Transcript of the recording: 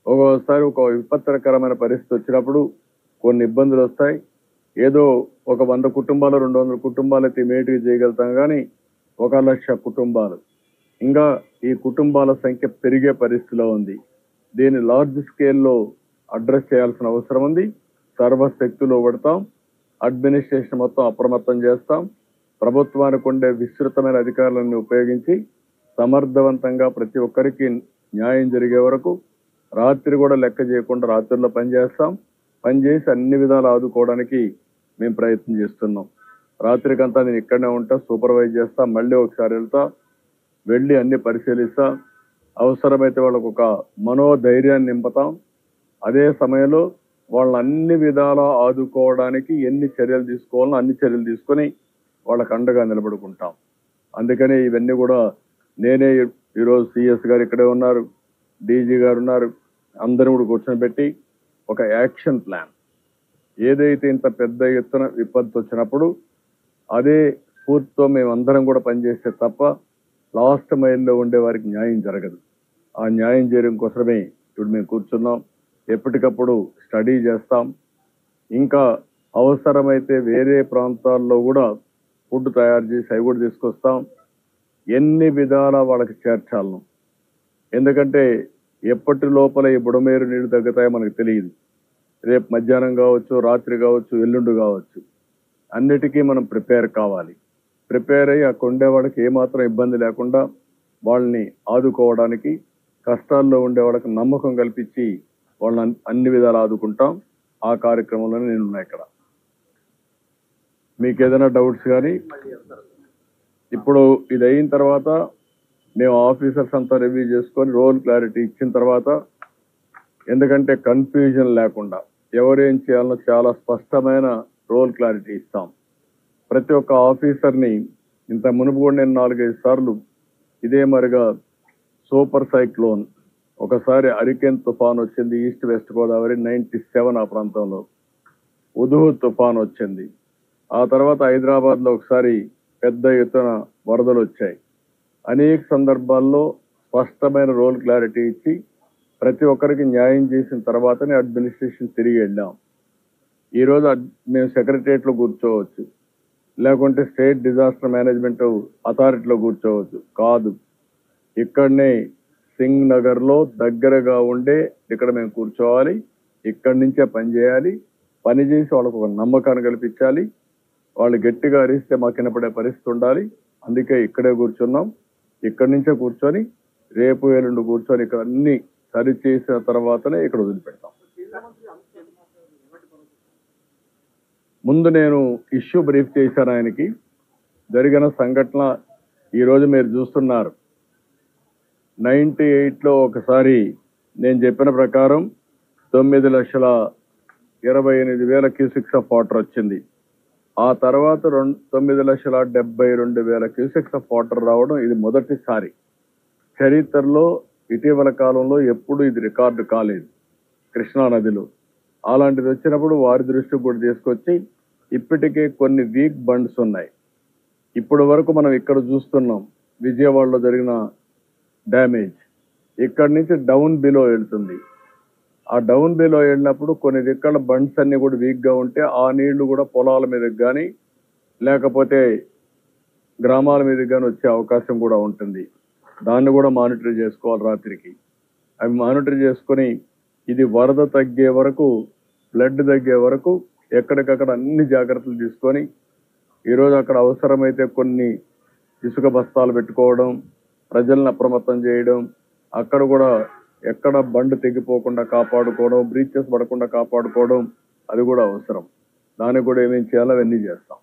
ఒక్కోసారి ఒక విపత్కరమైన పరిస్థితి వచ్చినప్పుడు కొన్ని ఇబ్బందులు వస్తాయి. ఏదో ఒక 100 కుటుంబాలు 200 కుటుంబాలు అయితే ఇమీడియట్గా చేయగలుగుతాం, కానీ 1,00,000 కుటుంబాలు ఇంకా ఈ కుటుంబాల సంఖ్య పెరిగే పరిస్థితిలో ఉంది. దీన్ని లార్జ్ స్కేల్లో అడ్రస్ చేయాల్సిన అవసరం ఉంది. సర్వశక్తులు పడతాం, అడ్మినిస్ట్రేషన్ మొత్తం అప్రమత్తం చేస్తాం. ప్రభుత్వానికి ఉండే విస్తృతమైన అధికారులను ఉపయోగించి సమర్థవంతంగా ప్రతి ఒక్కరికి న్యాయం జరిగే వరకు రాత్రి కూడా లెక్క చేయకుండా రాత్రుల్లో పనిచేస్తాం. పనిచేసి అన్ని విధాలు ఆదుకోవడానికి మేము ప్రయత్నం చేస్తున్నాం. రాత్రికంతా నేను ఇక్కడనే ఉంటా, సూపర్వైజ్ చేస్తా, మళ్ళీ ఒకసారి వెళ్తా, వెళ్ళి అన్ని పరిశీలిస్తా. అవసరమైతే వాళ్ళకు ఒక మనోధైర్యాన్ని నింపుతాం. అదే సమయంలో వాళ్ళని అన్ని విధాలా ఆదుకోవడానికి ఎన్ని చర్యలు తీసుకోవాలో అన్ని చర్యలు తీసుకొని వాళ్ళకు అండగా నిలబడుకుంటాం. అందుకని ఇవన్నీ కూడా నేనే ఈరోజు సిఎస్ గారు ఇక్కడే ఉన్నారు, డీజీ గారు ఉన్నారు, అందరూ కూడా కూర్చొని పెట్టి ఒక యాక్షన్ ప్లాన్, ఏదైతే ఇంత పెద్ద ఎత్తున విపత్తు వచ్చినప్పుడు అదే స్ఫూర్తితో మేమందరం కూడా పనిచేస్తే తప్ప లాస్ట్ మైల్లో ఉండే వారికి న్యాయం జరగదు. ఆ న్యాయం చేయడం కోసమే ఇప్పుడు మేము కూర్చున్నాం. ఎప్పటికప్పుడు స్టడీ చేస్తాం. ఇంకా అవసరమైతే వేరే ప్రాంతాల్లో కూడా ఫుడ్ తయారు చేసి అవి కూడా తీసుకొస్తాం. ఎన్ని విధాలా వాళ్ళకి చేర్చాలను, ఎందుకంటే ఎప్పటి లోపల ఈ బుడమేరు నీళ్లు తగ్గుతాయో మనకు తెలియదు. రేపు మధ్యాహ్నం కావచ్చు, రాత్రి కావచ్చు, ఎల్లుండి కావచ్చు, అన్నిటికీ మనం ప్రిపేర్ కావాలి. ప్రిపేర్ అయ్యి అక్కడ ఉండే వాళ్ళకి ఏమాత్రం ఇబ్బంది లేకుండా వాళ్ళని ఆదుకోవడానికి, కష్టాల్లో ఉండే వాళ్ళకి నమ్మకం కల్పించి వాళ్ళని అన్ని విధాలు ఆదుకుంటాం. ఆ కార్యక్రమంలోనే నేను ఉన్నా. ఇక్కడ మీకు ఏదైనా డౌట్స్ కానీ, ఇప్పుడు ఇది అయిన తర్వాత మేము ఆఫీసర్స్ అంతా రివ్యూ చేసుకొని రోల్ క్లారిటీ ఇచ్చిన తర్వాత, ఎందుకంటే కన్ఫ్యూజన్ లేకుండా ఎవరేం చేయాలనో చాలా స్పష్టమైన రోల్ క్లారిటీ ఇస్తాం. ప్రతి ఒక్క ఆఫీసర్ని ఇంత మునుపు కూడా నేను 4-5 సార్లు ఇదే మరిగా సూపర్ సైక్లోన్, ఒకసారి హరికేన్ తుఫాన్ వచ్చింది ఈస్ట్ వెస్ట్ గోదావరి 97 ఆ ప్రాంతంలో, ఉదుహు తుఫాన్ వచ్చింది. ఆ తర్వాత హైదరాబాద్లో ఒకసారి పెద్ద ఎత్తున వరదలు వచ్చాయి. అనేక సందర్భాల్లో స్పష్టమైన రోల్ క్లారిటీ ఇచ్చి ప్రతి ఒక్కరికి న్యాయం చేసిన తర్వాతనే అడ్మినిస్ట్రేషన్ తిరిగి వెళ్ళాం. ఈరోజు మేము సెక్రటరియట్లో కూర్చోవచ్చు, లేకుంటే స్టేట్ డిజాస్టర్ మేనేజ్మెంట్ అథారిటీలో కూర్చోవచ్చు. కాదు, ఇక్కడనే సింగ్ నగర్లో దగ్గరగా ఉండే ఇక్కడ మేము కూర్చోవాలి. ఇక్కడి నుంచే పని చేయాలి. పని చేసి వాళ్ళకు ఒక నమ్మకాన్ని కల్పించాలి. వాళ్ళు గట్టిగా అరిస్తే మాకు వినపడే పరిస్థితి ఉండాలి. అందుకే ఇక్కడే కూర్చున్నాం. ఇక్కడి నుంచే కూర్చొని రేపు ఎల్లుండి కూర్చొని ఇక్కడ అన్ని సరి చేసిన తర్వాతనే ఇక్కడ వదిలిపెడతాం. ముందు నేను ఇష్యూ బ్రీఫ్ చేశాను ఆయనకి. జరిగిన సంఘటన ఈరోజు మీరు చూస్తున్నారు. 98లో ఒకసారి నేను చెప్పిన ప్రకారం 9,28,000 క్యూసెక్స్ ఆఫ్ వాటర్ వచ్చింది. ఆ తర్వాత 9,72,000 క్యూసెక్స్ ఆఫ్ వాటర్ రావడం ఇది మొదటిసారి చరిత్రలో. ఇటీవల కాలంలో ఎప్పుడు ఇది రికార్డు కాలేదు కృష్ణా నదిలో. అలాంటిది వచ్చినప్పుడు వారి దృష్టికి కూడా తీసుకొచ్చి ఇప్పటికే కొన్ని వీక్ బండ్స్ ఉన్నాయి. ఇప్పటి వరకు మనం ఇక్కడ చూస్తున్నాం విజయవాడలో జరిగిన డ్యామేజ్. ఇక్కడి నుంచి డౌన్ బిలో వెళ్తుంది. ఆ డౌన్ బిలో వెళ్ళినప్పుడు కొన్ని దిక్కల బండ్స్ అన్ని కూడా వీక్గా ఉంటే ఆ నీళ్లు కూడా పొలాల మీదకి కానీ లేకపోతే గ్రామాల మీదకి కానీ వచ్చే అవకాశం కూడా ఉంటుంది. దాన్ని కూడా మానిటర్ చేసుకోవాలి రాత్రికి. అవి మానిటర్ చేసుకొని ఇది వరద తగ్గే వరకు, ఫ్లడ్ తగ్గే వరకు ఎక్కడికక్కడ అన్ని జాగ్రత్తలు తీసుకొని ఈరోజు అక్కడ అవసరమైతే కొన్ని ఇసుక బస్తాలు పెట్టుకోవడం, ప్రజలను అప్రమత్తం చేయడం, అక్కడ కూడా ఎక్కడ బండ్ తెగిపోకుండా కాపాడుకోవడం, బ్రీచెస్ పడకుండా కాపాడుకోవడం, అది కూడా అవసరం. దానికి కూడా ఏమేమి చేయాలో అవన్నీ చేస్తాం.